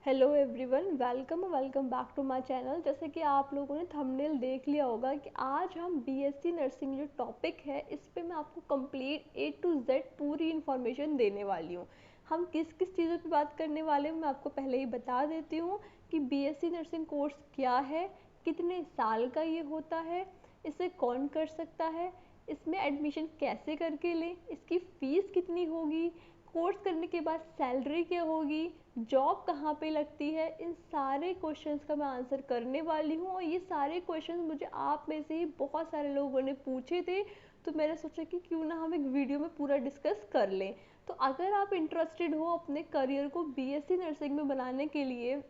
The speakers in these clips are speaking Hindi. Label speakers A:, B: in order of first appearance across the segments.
A: Hello everyone, welcome back to my channel. जैसे कि आप लोगों ने थंबनेल देख लिया होगा कि आज हम बीएससी नर्सिंग जो टॉपिक है इस पे मैं आपको कंप्लीट ए टू जेड पूरी इन्फॉर्मेशन देने वाली हूँ। हम किस किस चीज़ों पे बात करने वाले हैं मैं आपको पहले ही बता देती हूँ कि बीएससी नर्सिंग कोर्स क्या है, कितने साल का ये होता है, इसे कौन कर सकता है, इसमें एडमिशन कैसे करके लें, इसकी फ़ीस कितनी होगी, कोर्स करने के बाद सैलरी क्या होगी, जॉब कहाँ पे लगती है। इन सारे क्वेश्चंस का मैं आंसर करने वाली हूँ और ये सारे क्वेश्चंस मुझे आप में से ही बहुत सारे लोगों ने पूछे थे, तो मैंने सोचा कि क्यों ना हम एक वीडियो में पूरा डिस्कस कर लें। तो अगर आप इंटरेस्टेड हो अपने करियर को बीएससी नर्सिंग में बनाने के लिए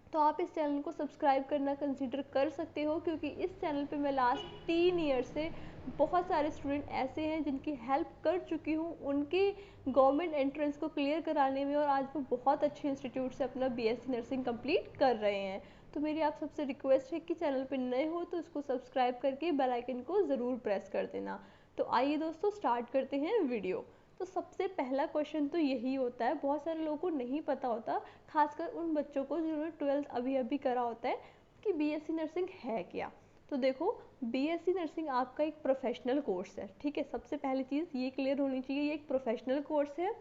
A: तो आप इस चैनल को सब्सक्राइब करना कंसीडर कर सकते हो, क्योंकि इस चैनल पे मैं लास्ट 3 ईयर से बहुत सारे स्टूडेंट ऐसे हैं जिनकी हेल्प कर चुकी हूँ उनके गवर्नमेंट एंट्रेंस को क्लियर कराने में, और आज वो बहुत अच्छे इंस्टीट्यूट से अपना बीएससी नर्सिंग कंप्लीट कर रहे हैं। तो मेरी आप सबसे रिक्वेस्ट है कि चैनल पे नए हो तो इसको सब्सक्राइब करके बेल आइकन को ज़रूर प्रेस कर देना। तो आइए दोस्तों स्टार्ट करते हैं वीडियो। तो सबसे पहला क्वेश्चन तो यही होता है, बहुत सारे लोगों को नहीं पता होता, खासकर उन बच्चों को जिन्होंने 12th अभी अभी करा होता है, कि बीएससी नर्सिंग है क्या। तो देखो, बीएससी नर्सिंग आपका एक प्रोफेशनल कोर्स है, ठीक है। सबसे पहली चीज़ ये क्लियर होनी चाहिए, ये एक प्रोफेशनल कोर्स है,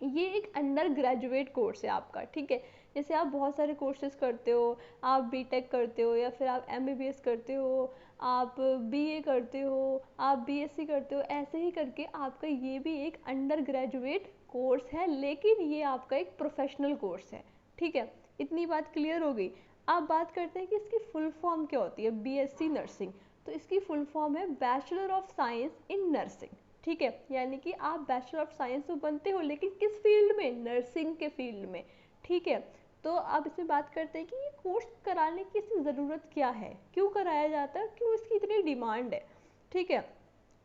A: ये एक अंडर ग्रेजुएट कोर्स है आपका, ठीक है। जैसे आप बहुत सारे कोर्सेज करते हो, आप बीटेक करते हो या फिर आप एमबीबीएस करते हो, आप बीए करते हो, आप बीएससी करते हो, ऐसे ही करके आपका ये भी एक अंडर ग्रेजुएट कोर्स है, लेकिन ये आपका एक प्रोफेशनल कोर्स है, ठीक है। इतनी बात क्लियर हो गई। अब बात करते हैं कि इसकी फुल फॉर्म क्या होती है बीएससी नर्सिंग। तो इसकी फुल फॉर्म है bachelor of science in nursing, ठीक है। यानी कि आप बैचलर ऑफ साइंस तो बनते हो, लेकिन किस फील्ड में, नर्सिंग के फील्ड में, ठीक है। तो अब इसमें बात करते हैं कि ये कोर्स कराने की इसकी ज़रूरत क्या है, क्यों कराया जाता है, क्यों इसकी इतनी डिमांड है, ठीक है।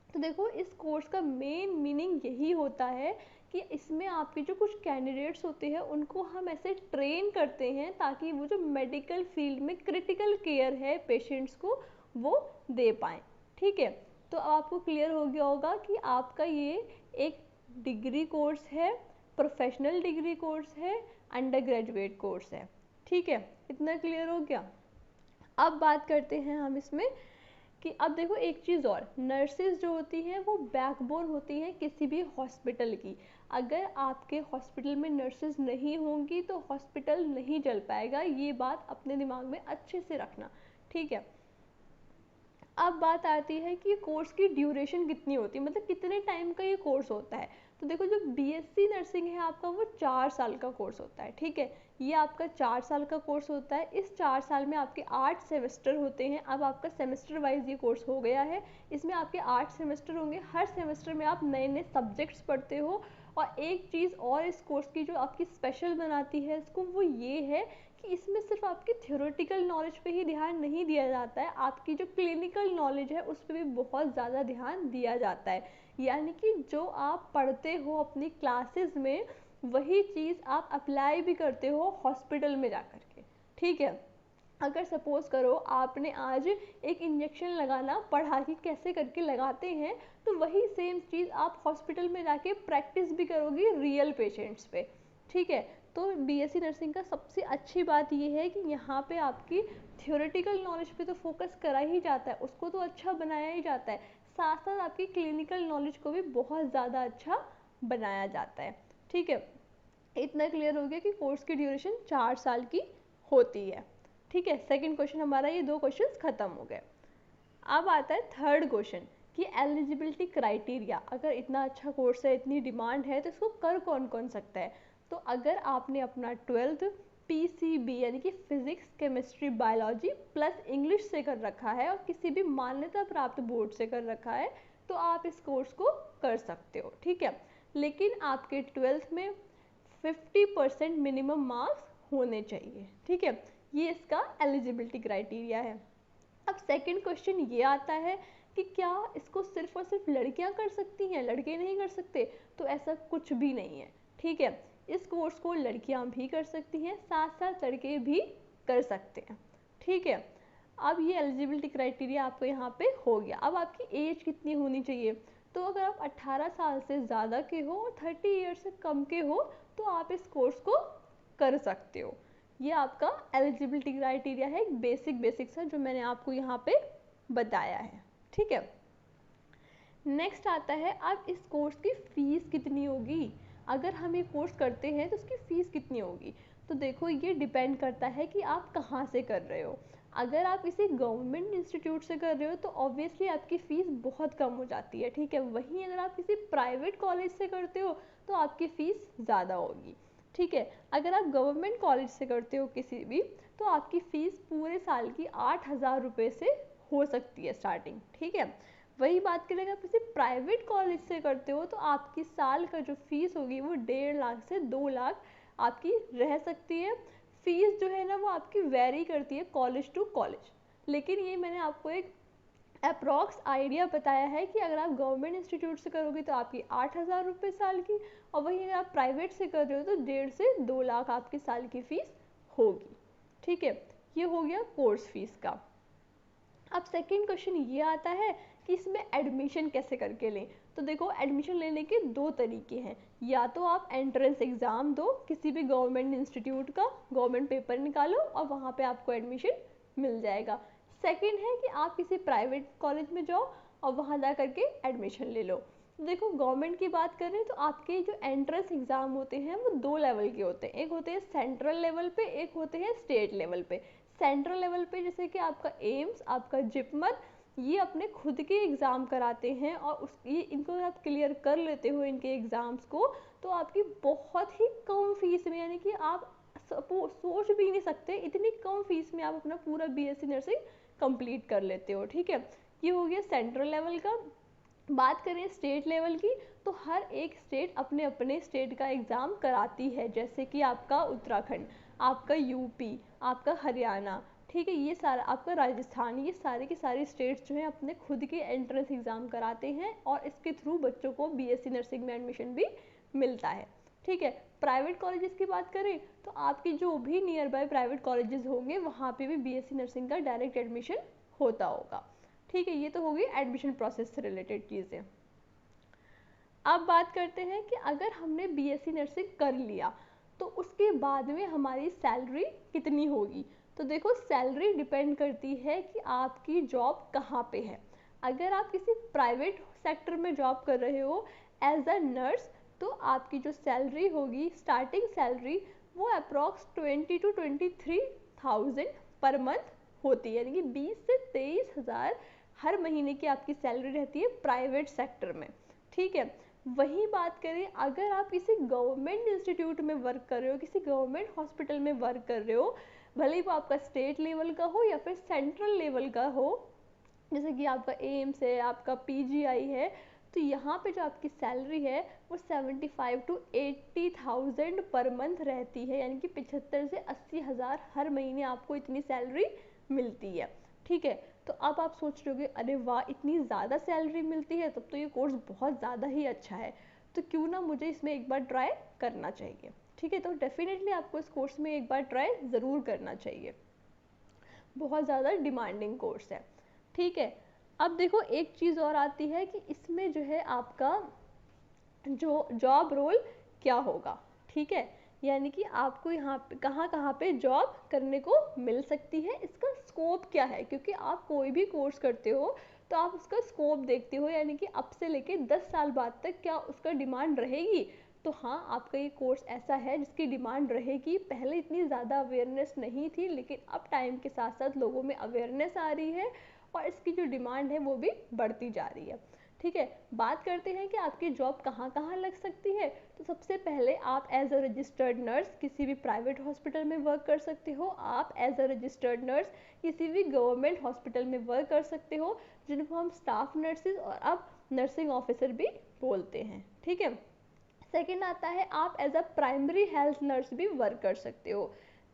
A: तो देखो, इस कोर्स का मेन मीनिंग यही होता है कि इसमें आपके जो कुछ कैंडिडेट्स होते हैं उनको हम ऐसे ट्रेन करते हैं ताकि वो जो मेडिकल फील्ड में क्रिटिकल केयर है पेशेंट्स को वो दे पाएँ, ठीक है। तो आपको क्लियर हो गया होगा कि आपका ये एक डिग्री कोर्स है, प्रोफेशनल डिग्री कोर्स है, अंडर ग्रेजुएट कोर्स है, ठीक है। इतना क्लियर हो गया। अब बात करते हैं हम इसमें कि अब देखो एक चीज़ और, नर्सेज जो होती हैं वो बैकबोन होती हैं किसी भी हॉस्पिटल की। अगर आपके हॉस्पिटल में नर्सेज नहीं होंगी तो हॉस्पिटल नहीं चल पाएगा, ये बात अपने दिमाग में अच्छे से रखना, ठीक है। अब बात आती है कि कोर्स की ड्यूरेशन कितनी होती है, मतलब कितने टाइम का ये कोर्स होता है। तो देखो, जो बीएससी नर्सिंग है आपका वो 4 साल का कोर्स होता है, ठीक है। ये आपका 4 साल का कोर्स होता है। इस 4 साल में आपके 8 सेमेस्टर होते हैं। अब आपका सेमेस्टर वाइज ये कोर्स हो गया है, इसमें आपके 8 सेमेस्टर होंगे। हर सेमेस्टर में आप नए नए सब्जेक्ट्स पढ़ते हो। और एक चीज़ और इस कोर्स की जो आपकी स्पेशल बनाती है इसको, वो ये है कि इसमें सिर्फ आपकी थ्योरेटिकल नॉलेज पे ही ध्यान नहीं दिया जाता है, आपकी जो क्लिनिकल नॉलेज है उस पर भी बहुत ज़्यादा ध्यान दिया जाता है। यानी कि जो आप पढ़ते हो अपनी क्लासेस में, वही चीज़ आप अप्लाई भी करते हो हॉस्पिटल में जा कर के, ठीक है। अगर सपोज करो आपने आज एक इंजेक्शन लगाना पढ़ा कि कैसे करके लगाते हैं, तो वही सेम चीज़ आप हॉस्पिटल में जाके प्रैक्टिस भी करोगी रियल पेशेंट्स पे, ठीक है। तो बीएससी नर्सिंग का सबसे अच्छी बात ये है कि यहाँ पे आपकी थ्योरेटिकल नॉलेज पे तो फोकस करा ही जाता है, उसको तो अच्छा बनाया ही जाता है, साथ साथ आपकी क्लिनिकल नॉलेज को भी बहुत ज़्यादा अच्छा बनाया जाता है, ठीक है। इतना क्लियर हो गया कि कोर्स की ड्यूरेशन 4 साल की होती है, ठीक है। सेकंड क्वेश्चन हमारा, ये 2 क्वेश्चंस खत्म हो गए। अब आता है थर्ड क्वेश्चन कि एलिजिबिलिटी क्राइटेरिया, अगर इतना अच्छा कोर्स है, इतनी डिमांड है, तो इसको कर कौन कौन सकता है। तो अगर आपने अपना 12th पीसीबी यानी कि physics chemistry biology plus English से कर रखा है और किसी भी मान्यता प्राप्त बोर्ड से कर रखा है, तो आप इस कोर्स को कर सकते हो, ठीक है। लेकिन आपके 12th में 50% मिनिमम मार्क्स होने चाहिए, ठीक है। ये इसका एलिजिबिलिटी क्राइटेरिया है। अब सेकंड क्वेश्चन ये आता है कि क्या इसको सिर्फ और सिर्फ लड़कियां कर सकती हैं, लड़के नहीं कर सकते। तो ऐसा कुछ भी नहीं है, ठीक है। इस कोर्स को लड़कियां भी कर सकती हैं, साथ साथ लड़के भी कर सकते हैं, ठीक है। अब ये एलिजिबिलिटी क्राइटेरिया आपको यहाँ पे हो गया। अब आपकी एज कितनी होनी चाहिए। तो अगर आप 18 साल से ज़्यादा के हो और 30 ईयर से कम के हो तो आप इस कोर्स को कर सकते हो, ये आपका एलिजिबिलिटी क्राइटेरिया है, एक बेसिक सा जो मैंने आपको यहाँ पे बताया है, ठीक है। नेक्स्ट आता है, अब इस कोर्स की फीस कितनी होगी, अगर हम ये कोर्स करते हैं तो उसकी फ़ीस कितनी होगी। तो देखो ये डिपेंड करता है कि आप कहाँ से कर रहे हो। अगर आप इसे गवर्नमेंट इंस्टीट्यूट से कर रहे हो तो ऑब्वियसली आपकी फ़ीस बहुत कम हो जाती है, ठीक है। वहीं अगर आप किसी प्राइवेट कॉलेज से करते हो तो आपकी फ़ीस ज़्यादा होगी, ठीक है। अगर आप गवर्नमेंट कॉलेज से करते हो किसी भी, तो आपकी फ़ीस पूरे साल की 8,000 रुपये से हो सकती है स्टार्टिंग, ठीक है। वही बात करें अगर आप किसी प्राइवेट कॉलेज से करते हो तो आपकी साल का जो फीस होगी वो 1.5 लाख से 2 लाख आपकी रह सकती है। फीस जो है ना वो आपकी वेरी करती है कॉलेज टू कॉलेज, लेकिन ये मैंने आपको एक अप्रॉक्स आइडिया बताया है कि अगर आप गवर्नमेंट इंस्टीट्यूट से करोगे तो आपकी 8,000 रुपये साल की, और वहीं अगर आप प्राइवेट से कर रहे हो तो 1.5 से 2 लाख आपकी साल की फ़ीस होगी, ठीक है। ये हो गया कोर्स फीस का। अब सेकंड क्वेश्चन ये आता है कि इसमें एडमिशन कैसे करके लें। तो देखो एडमिशन लेने के दो तरीके हैं, या तो आप एंट्रेंस एग्ज़ाम दो किसी भी गवर्नमेंट इंस्टीट्यूट का, गवर्नमेंट पेपर निकालो और वहाँ पे आपको एडमिशन मिल जाएगा। सेकंड है कि आप किसी प्राइवेट कॉलेज में जाओ और वहाँ जा करके एडमिशन ले लो। देखो गवर्नमेंट की बात करें तो आपके जो एंट्रेंस एग्ज़ाम होते हैं वो 2 लेवल के होते हैं, एक होते हैं सेंट्रल लेवल पे, एक होते हैं स्टेट लेवल पे। सेंट्रल लेवल पे जैसे कि आपका एम्स, आपका जिपमर, ये अपने खुद के एग्ज़ाम कराते हैं और उस ये इनको आप क्लियर कर लेते हो इनके एग्ज़ाम्स को, तो आपकी बहुत ही कम फीस में, यानी कि आप सोच भी नहीं सकते इतनी कम फीस में आप अपना पूरा बीएससी नर्सिंग कंप्लीट कर लेते हो, ठीक है। ये हो गया सेंट्रल लेवल का। बात करें स्टेट लेवल की, तो हर एक स्टेट अपने अपने स्टेट का एग्ज़ाम कराती है, जैसे कि आपका उत्तराखंड, आपका यूपी, आपका हरियाणा, ठीक है, ये सारा आपका राजस्थान, ये सारे के सारे स्टेट्स जो हैं अपने खुद के एंट्रेंस एग्ज़ाम कराते हैं और इसके थ्रू बच्चों को बीएससी नर्सिंग में एडमिशन भी मिलता है, ठीक है। प्राइवेट कॉलेजेस की बात करें तो आपकी जो भी नियर बाय प्राइवेट कॉलेजेस होंगे वहाँ पे भी बीएससी नर्सिंग का डायरेक्ट एडमिशन होता होगा, ठीक है। ये तो होगी एडमिशन प्रोसेस से रिलेटेड चीज़ें। अब बात करते हैं कि अगर हमने बीएससी नर्सिंग कर लिया तो उसके बाद में हमारी सैलरी कितनी होगी। तो देखो सैलरी डिपेंड करती है कि आपकी जॉब कहाँ पे है। अगर आप किसी प्राइवेट सेक्टर में जॉब कर रहे हो एज अ नर्स, तो आपकी जो सैलरी होगी स्टार्टिंग सैलरी वो अप्रॉक्स 20 to 23,000 पर मंथ होती है, यानी कि 20 से 23,000 हर महीने की आपकी सैलरी रहती है प्राइवेट सेक्टर में, ठीक है। वही बात करें अगर आप किसी गवर्नमेंट इंस्टीट्यूट में वर्क कर रहे हो, किसी गवर्नमेंट हॉस्पिटल में वर्क कर रहे हो, भले ही वो आपका स्टेट लेवल का हो या फिर सेंट्रल लेवल का हो, जैसे कि आपका एम्स है, आपका पीजीआई है, तो यहाँ पे जो आपकी सैलरी है वो 75 to 80,000 पर मंथ रहती है, यानी कि 75 से 80,000 हर महीने आपको इतनी सैलरी मिलती है, ठीक है। तो अब आप सोच रहे होगे अरे वाह इतनी ज़्यादा सैलरी मिलती है, तब तो ये कोर्स बहुत ज़्यादा ही अच्छा है, तो क्यों ना मुझे इसमें एक बार ट्राई करना चाहिए, ठीक है। तो डेफिनेटली आपको इस कोर्स में एक बार ट्राई ज़रूर करना चाहिए, बहुत ज़्यादा डिमांडिंग कोर्स है, ठीक है। अब देखो एक चीज़ और आती है कि इसमें जो है आपका जो जॉब रोल क्या होगा, ठीक है, यानी कि आपको यहाँ पे कहाँ कहाँ पे जॉब करने को मिल सकती है, इसका स्कोप क्या है, क्योंकि आप कोई भी कोर्स करते हो तो आप उसका स्कोप देखते हो, यानी कि अब से लेके 10 साल बाद तक क्या उसका डिमांड रहेगी। तो हाँ आपका ये कोर्स ऐसा है जिसकी डिमांड रहेगी, पहले इतनी ज़्यादा अवेयरनेस नहीं थी लेकिन अब टाइम के साथ साथ लोगों में अवेयरनेस आ रही है और इसकी जो डिमांड है वो भी बढ़ती जा रही है, ठीक है। बात करते हैं कि आपकी जॉब कहाँ कहाँ लग सकती है। तो सबसे पहले आप एज अ रजिस्टर्ड नर्स किसी भी प्राइवेट हॉस्पिटल में वर्क कर सकते हो, आप एज अ रजिस्टर्ड नर्स किसी भी गवर्नमेंट हॉस्पिटल में वर्क कर सकते हो, जिनको हम स्टाफ नर्सेज और अब नर्सिंग ऑफिसर भी बोलते हैं, ठीक है। सेकेंड आता है आप as a primary health nurse भी वर्क कर सकते हो।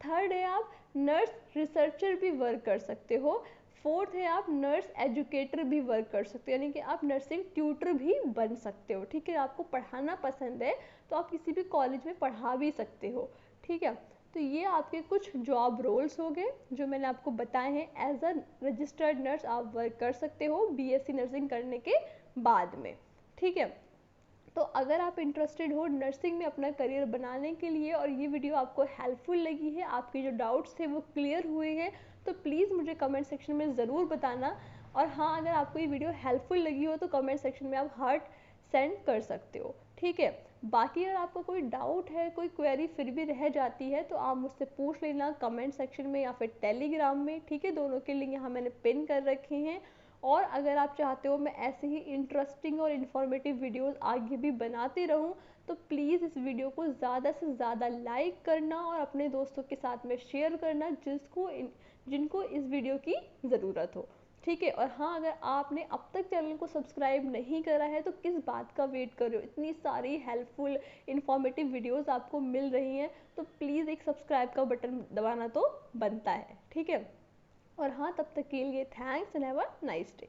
A: थर्ड है आप नर्स रिसर्चर भी वर्क कर सकते हो। फोर्थ है आप नर्स एजुकेटर भी वर्क कर सकते हो, यानी कि आप नर्सिंग ट्यूटर भी बन सकते हो, ठीक है। आपको पढ़ाना पसंद है तो आप किसी भी कॉलेज में पढ़ा भी सकते हो, ठीक है। तो ये आपके कुछ जॉब रोल्स हो गए जो मैंने आपको बताए हैं। एज अ रजिस्टर्ड नर्स आप वर्क कर सकते हो बीएससी नर्सिंग करने के बाद में, ठीक है। तो अगर आप इंटरेस्टेड हो नर्सिंग में अपना करियर बनाने के लिए और ये वीडियो आपको हेल्पफुल लगी है, आपके जो डाउट्स थे वो क्लियर हुए हैं, तो प्लीज़ मुझे कमेंट सेक्शन में ज़रूर बताना। और हाँ, अगर आपको ये वीडियो हेल्पफुल लगी हो तो कमेंट सेक्शन में आप हार्ट सेंड कर सकते हो, ठीक है। बाकी अगर आपका कोई डाउट है, कोई क्वेरी फिर भी रह जाती है, तो आप मुझसे पूछ लेना कमेंट सेक्शन में या फिर टेलीग्राम में, ठीक है। दोनों के लिंक यहाँ मैंने पिन कर रखे हैं। और अगर आप चाहते हो मैं ऐसे ही इंटरेस्टिंग और इन्फॉर्मेटिव वीडियोस आगे भी बनाती रहूं, तो प्लीज़ इस वीडियो को ज़्यादा से ज़्यादा लाइक करना और अपने दोस्तों के साथ में शेयर करना जिनको इस वीडियो की ज़रूरत हो, ठीक है। और हाँ, अगर आपने अब तक चैनल को सब्सक्राइब नहीं करा है तो किस बात का वेट कर रहे हो, इतनी सारी हेल्पफुल इन्फॉर्मेटिव वीडियोस आपको मिल रही हैं, तो प्लीज़ एक सब्सक्राइब का बटन दबाना तो बनता है, ठीक है। और हाँ, तब तक के लिए thanks and have a nice day.